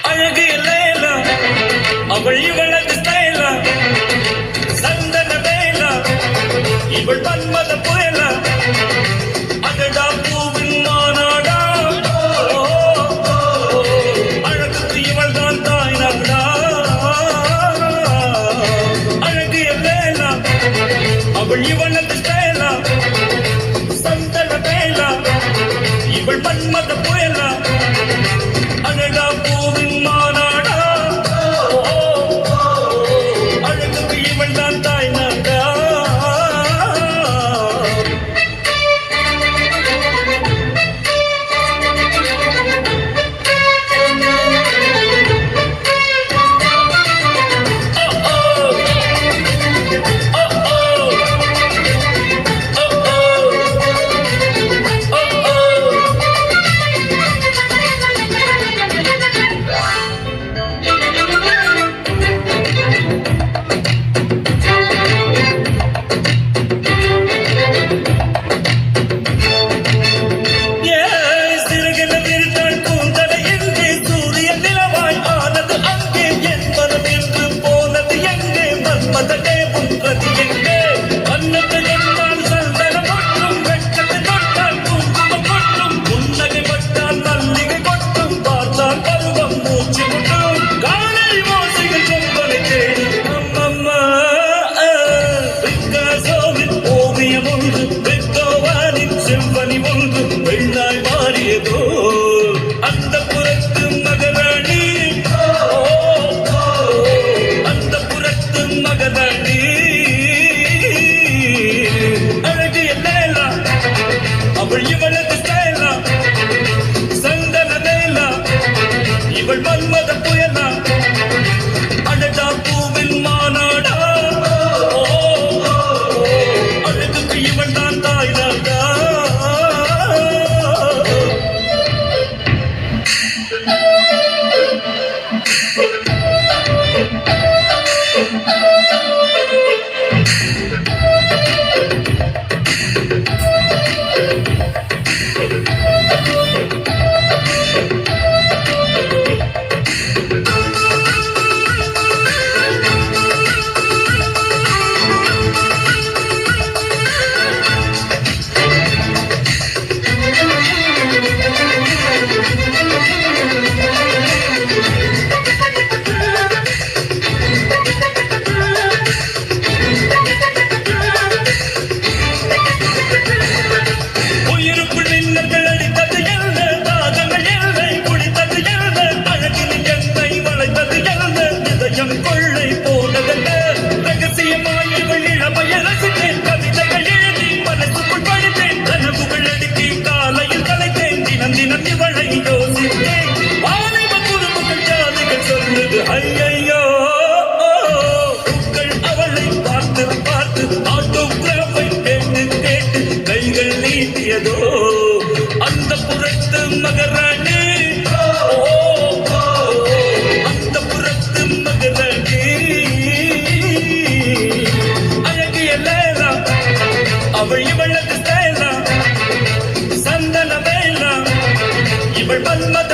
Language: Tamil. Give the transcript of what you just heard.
அழகு இல்லையா அவள் இவளது ஸ்டைலா, சந்தன வேலா இவள் மன்மத புயலா, அடடா பூவின் மாநாடா, அழகுக்கு இவள் தான் தாய் நாடா. அழகு இல்லையா அவள் இவளது ஸ்டைலா, சந்தன வேலா இவள் மன்மத புயலா, அடடா பூவின் மாநாடா, அழகுக்கு இவள் தான் தாய் நாடா. அந்த புறத்து மகராணி, அந்த புறத்து மகராணி, அழகு இல்லையா அவள் இவளது ஸ்டைலா, சந்தன வேலா இவள் மன்மத புயலா, அடடா பூவில் மாநாடா, அழகுக்கு இவள் தான் தாய் நாடா. ஐயோ அவளை பார்த்து பார்த்து ஆட்டோகிராஃபை கேட்டு கேட்டு கைகள் நீட்டியதோ அந்த புறத்து மகராணி, அந்த புறத்து மகராணி, அழகு இல்லையா அவள் இவளது ஸ்டைலா, சந்தன வேலா இவள் மன்மத